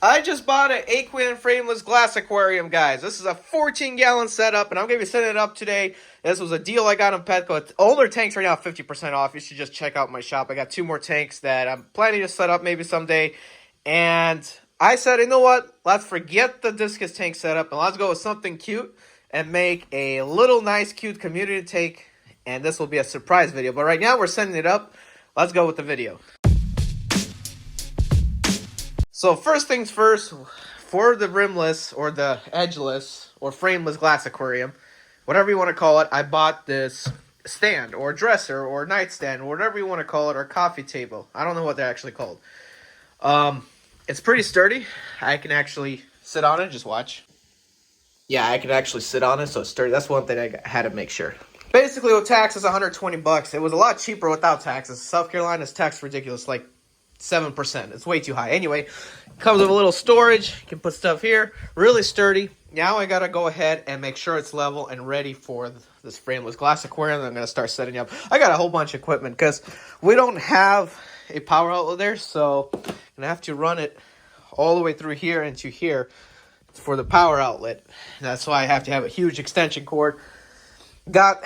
I just bought an Aqueon Frameless glass aquarium, guys. This is a 14-gallon setup, and I'm going to be setting it up today. This was a deal I got on Petco. All their tanks right now 50% off. You should just check out my shop. I got 2 more tanks that I'm planning to set up maybe someday. And I said, you know what? Let's forget the discus tank setup, and let's go with something cute and make a little nice, cute community tank. And this will be a surprise video. But right now, we're setting it up. Let's go with the video. So first things first, for the rimless or the edgeless or frameless glass aquarium, whatever you want to call it, I bought this stand or dresser or nightstand or whatever you want to call it, or coffee table. I don't know what they're actually called. It's pretty sturdy. I can actually sit on it. Just watch. Yeah, I can actually sit on it, so it's sturdy. That's one thing I had to make sure. Basically, with tax, it's $120. It was a lot cheaper without taxes. South Carolina's tax ridiculous, like 7%. It's way too high. Anyway, comes with a little storage. You can put stuff here. Really sturdy. Now I gotta go ahead and make sure it's level and ready for this frameless glass aquarium that I'm gonna start setting up. I got a whole bunch of equipment because we don't have a power outlet there, so I'm gonna have to run it all the way through here into here for the power outlet. That's why I have to have a huge extension cord. Got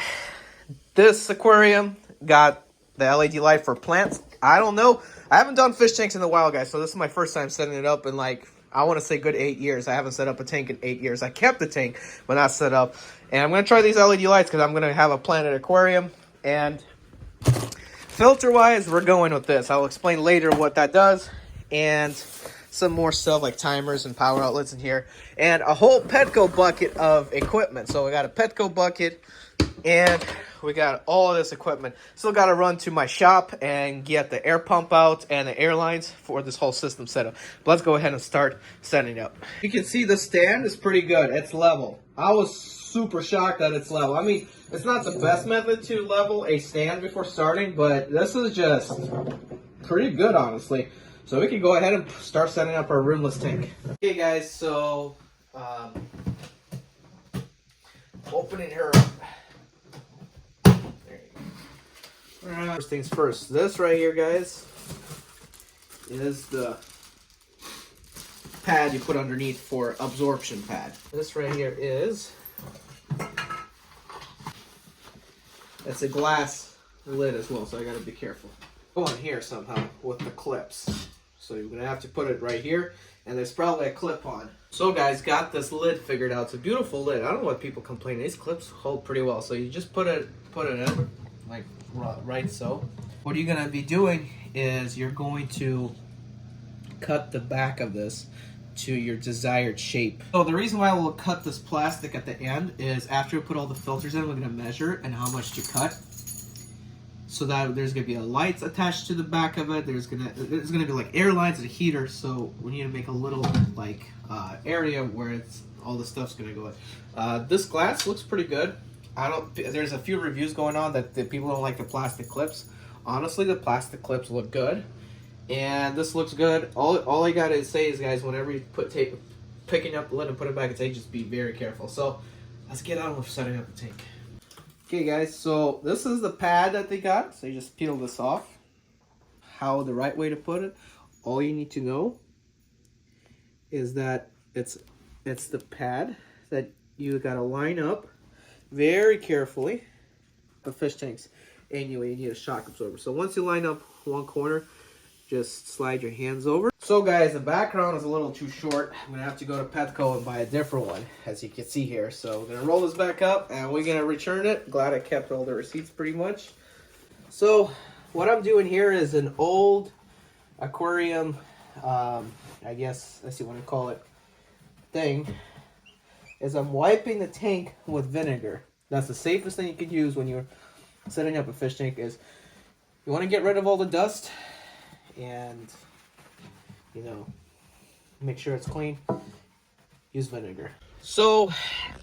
this aquarium. Got the LED light for plants. I don't know. I haven't done fish tanks in a while, guys, so this is my first time setting it up in, like, I want to say good 8 years. I haven't set up a tank in 8 years. I kept the tank, but not set up. And I'm going to try these LED lights because I'm going to have a planted aquarium. And filter-wise, we're going with this. I'll explain later what that does. And some more stuff like timers and power outlets in here. And a whole Petco bucket of equipment. So we got a Petco bucket and we got all of this equipment. Still got to run to my shop and get the air pump out and the air lines for this whole system setup. But let's go ahead and start setting up. You can see the stand is pretty good. It's level. I was super shocked that it's level. I mean, it's not the best method to level a stand before starting, but this is just pretty good, honestly. So we can go ahead and start setting up our rimless tank. Okay, guys, so opening her up. First things first, this right here, guys, is the pad you put underneath for absorption pad. This right here is, it's a glass lid as well, so I gotta be careful. Go in here somehow with the clips. So you're gonna have to put it right here, and there's probably a clip on. So guys, got this lid figured out. It's a beautiful lid. I don't know what people complain. These clips hold pretty well. So you just put it in, like right so. What you're gonna be doing is you're going to cut the back of this to your desired shape. So the reason why we'll cut this plastic at the end is after we put all the filters in, we're gonna measure and how much to cut. So that there's gonna be a light attached to the back of it. There's gonna be like air lines and a heater. So we need to make a little like area where it's all the stuff's gonna go in. This glass looks pretty good. There's a few reviews going on that the people don't like the plastic clips. Honestly, the plastic clips look good, and this looks good. All I gotta say is, guys, whenever you picking up the lid and put it back in the tank, just be very careful. So let's get on with setting up the tank. Okay, guys, so this is the pad that they got. So you just peel this off. How the right way to put it, all you need to know is that it's the pad that you gotta line up very carefully. The fish tanks, anyway, you need a shock absorber. So once you line up one corner, just slide your hands over. So guys, the background is a little too short. I'm gonna have to go to Petco and buy a different one, as you can see here. So we're gonna roll this back up and we're gonna return it. Glad I kept all the receipts pretty much. So what I'm doing here is an old aquarium, I guess that's what you want to call it, thing, is I'm wiping the tank with vinegar. That's the safest thing you could use when you're setting up a fish tank. Is you want to get rid of all the dust and, you know, make sure it's clean. Use vinegar. So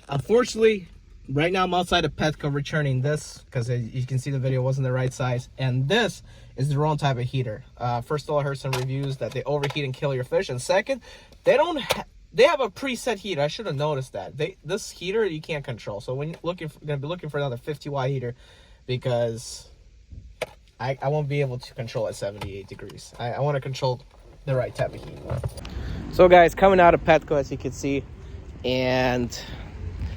unfortunately, right now I'm outside of Petco returning this because you can see the video wasn't the right size, and this is the wrong type of heater. First of all, I heard some reviews that they overheat and kill your fish, and second, they have a preset heater. I should have noticed that. This heater you can't control. So when you're gonna be looking for another 50-watt heater, because I won't be able to control at 78 degrees. I want to control the right type of heat. So guys, coming out of Petco, as you can see, and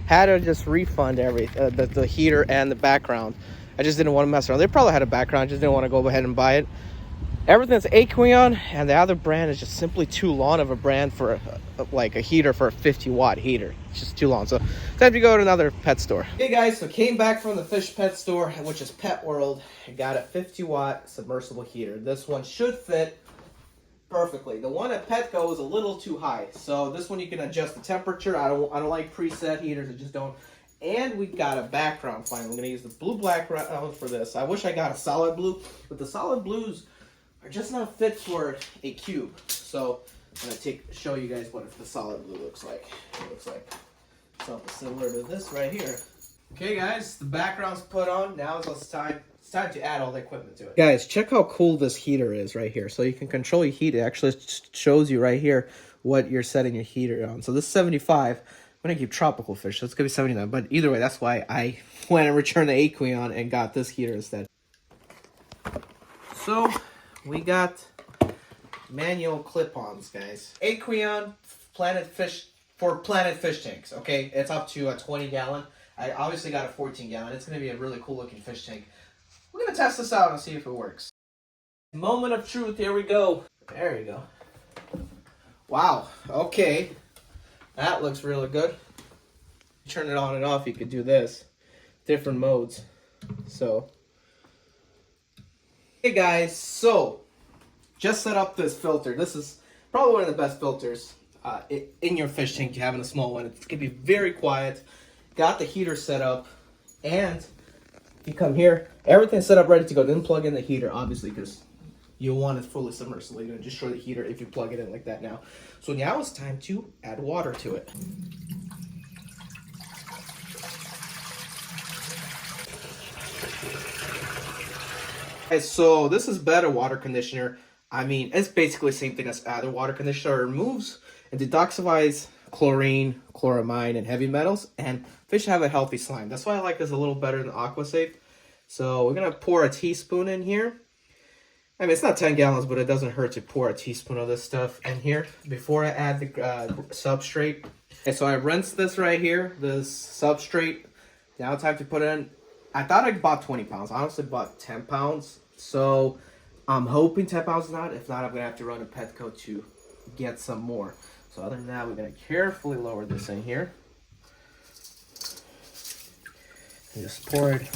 had to just refund the heater and the background. I just didn't want to mess around. They probably had a background, I just didn't want to go ahead and buy it. Everything's Aqueon, and the other brand is just simply too long of a brand for like a heater for a 50-watt heater. It's just too long. So time to go to another pet store. Hey guys, so came back from the fish pet store, which is Pet World, and got a 50-watt submersible heater. This one should fit perfectly. The one at Petco is a little too high, so this one you can adjust the temperature. I don't like preset heaters. I just don't. And we got a background finally. I'm gonna use the blue background for this. I wish I got a solid blue, but the solid blues are just not fit for a cube. So I'm gonna show you guys what the solid blue looks like. It looks like something similar to this right here. Okay guys, the background's put on. Now it's time to add all the equipment to it. Guys, check how cool this heater is right here. So you can control your heat. It actually shows you right here what you're setting your heater on. So this is 75. I'm gonna keep tropical fish, so it's gonna be 79. But either way, that's why I went and returned the Aqueon and got this heater instead. So we got manual clip-ons, guys. Aqueon Planet Fish for Planet Fish tanks. Okay, it's up to a 20-gallon. I obviously got a 14-gallon. It's gonna be a really cool-looking fish tank. We're gonna test this out and see if it works. Moment of truth. Here we go. There you go. Wow. Okay, that looks really good. Turn it on and off. You could do this. Different modes. So. Hey guys, so just set up this filter. This is probably one of the best filters in your fish tank you have in a small one. It's gonna be very quiet. Got the heater set up, and if you come here, everything's set up ready to go. Then plug in the heater, obviously, because you'll want it fully submersible. You're gonna destroy the heater if you plug it in like that now. So now it's time to add water to it. So this is better water conditioner. I mean, it's basically the same thing as other water conditioner. It removes and detoxifies chlorine, chloramine, and heavy metals, and fish have a healthy slime. That's why I like this a little better than AquaSafe. So we're gonna pour a teaspoon in here. I mean, it's not 10 gallons, but it doesn't hurt to pour a teaspoon of this stuff in here before I add the substrate. Okay, so I rinsed this right here, this substrate. Now it's time to put it in. I thought I bought 20 pounds. I honestly bought 10 pounds. So I'm hoping 10 pounds is not. If not, I'm going to have to run to Petco to get some more. So other than that, we're going to carefully lower this in here. And just pour it.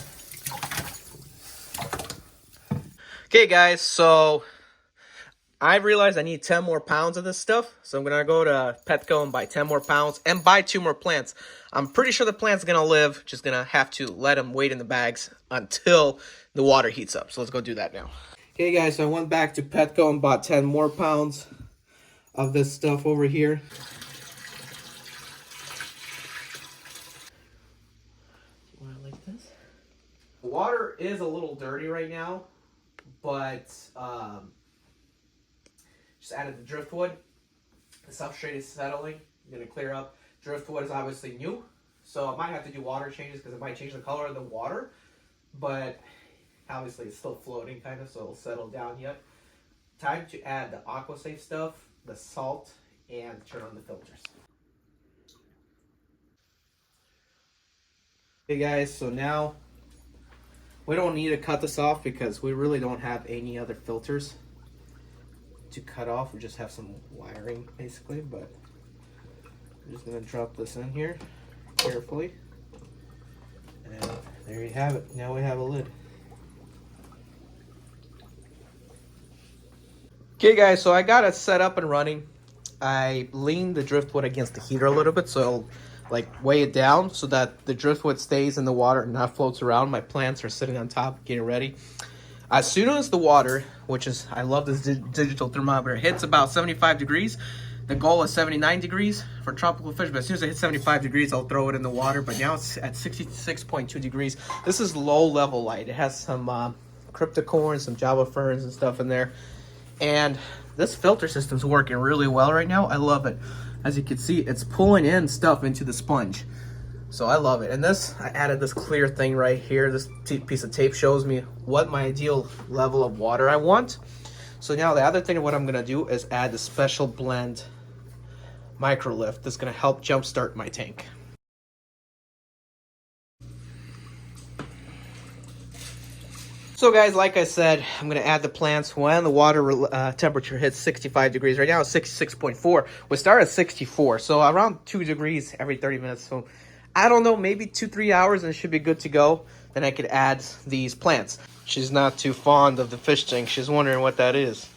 Okay, guys. So I realized I need 10 more pounds of this stuff. So I'm going to go to Petco and buy 10 more pounds and buy 2 more plants. I'm pretty sure the plant's going to live. Just going to have to let them wait in the bags until the water heats up. So let's go do that now. Okay, guys. So I went back to Petco and bought 10 more pounds of this stuff over here. Like this. The water is a little dirty right now, but just added the driftwood. The substrate is settling. I'm gonna clear up. Driftwood is obviously new, so I might have to do water changes because it might change the color of the water, but obviously it's still floating kind of, so it'll settle down yet. Time to add the AquaSafe stuff, the salt, and turn on the filters. Okay guys, so now we don't need to cut this off because we really don't have any other filters to cut off. We just have some wiring basically, but I'm just gonna drop this in here carefully, and there you have it. Now we have a lid. Okay guys, so I got it set up and running. I leaned the driftwood against the heater a little bit so it'll like weigh it down so that the driftwood stays in the water and not floats around. My plants are sitting on top getting ready. As soon as the water, which is, I love this digital thermometer, hits about 75 degrees. The goal is 79 degrees for tropical fish, but as soon as it hits 75 degrees, I'll throw it in the water. But now it's at 66.2 degrees. This is low level light. It has some cryptocorns, some java ferns and stuff in there. And this filter system's working really well right now. I love it. As you can see, it's pulling in stuff into the sponge. So I love it. And this, I added this clear thing right here. This piece of tape shows me what my ideal level of water I want. So now the other thing what I'm gonna do is add the special blend micro lift that's gonna help jumpstart my tank. So guys, like I said, I'm gonna add the plants when the water temperature hits 65 degrees. Right now it's 66.4. We start at 64, so around 2 degrees every 30 minutes. So I don't know, maybe 2-3 hours and it should be good to go. Then I could add these plants. She's not too fond of the fish tank. She's wondering what that is.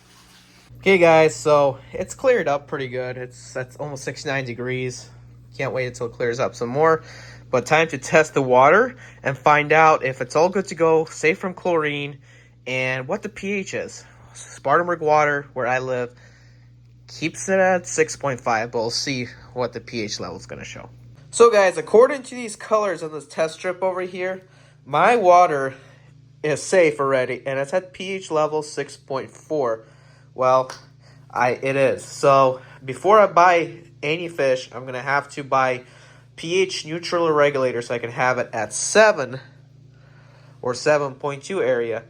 Okay guys, so it's cleared up pretty good. That's almost 69 degrees. Can't wait until it clears up some more. But time to test the water and find out if it's all good to go, safe from chlorine, and what the pH is. Spartanburg water, where I live, keeps it at 6.5, but we'll see what the pH level is going to show. So guys, according to these colors on this test strip over here, my water is safe already, and it's at pH level 6.4. Well, it is. So before I buy any fish, I'm going to have to buy pH neutral regulator so I can have it at 7 or 7.2 area,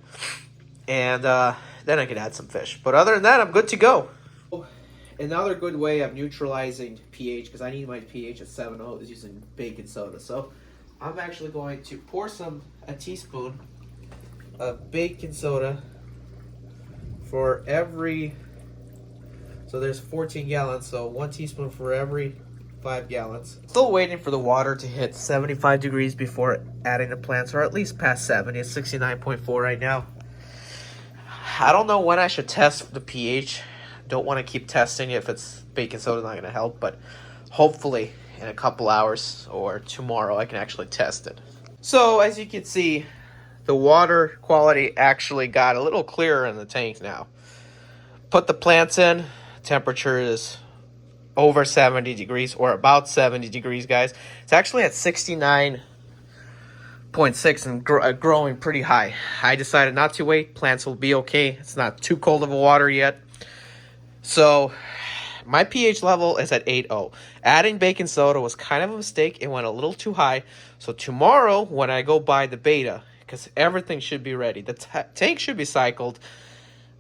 and then I can add some fish. But other than that, I'm good to go. Another good way of neutralizing pH, because I need my pH at 7.0, is using baking soda. So I'm actually going to pour a teaspoon of baking soda for every, so there's 14 gallons, so 1 teaspoon for every 5 gallons. Still waiting for the water to hit 75 degrees before adding the plants, or at least past 70. It's 69.4 right now. I don't know when I should test the pH. Don't want to keep testing if it's baking soda, not going to help, but hopefully in a couple hours or tomorrow I can actually test it. So as you can see, the water quality actually got a little clearer in the tank now. Put the plants in, temperature is over 70 degrees, or about 70 degrees, guys. It's actually at 69.6 and growing pretty high. I decided not to wait. Plants will be okay. It's not too cold of a water yet. So my pH level is at 8.0. Adding baking soda was kind of a mistake. It went a little too high. So tomorrow when I go buy the beta, because everything should be ready, the tank should be cycled.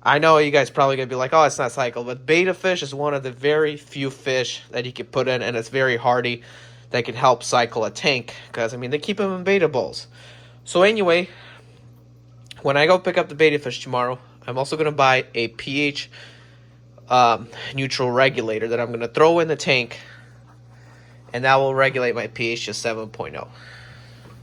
I know you guys probably going to be like, oh, it's not cycled, but beta fish is one of the very few fish that you can put in, and it's very hardy, that can help cycle a tank, because, I mean, they keep them in beta bowls. So anyway, when I go pick up the beta fish tomorrow, I'm also going to buy a pH neutral regulator that I'm going to throw in the tank, and that will regulate my pH to 7.0.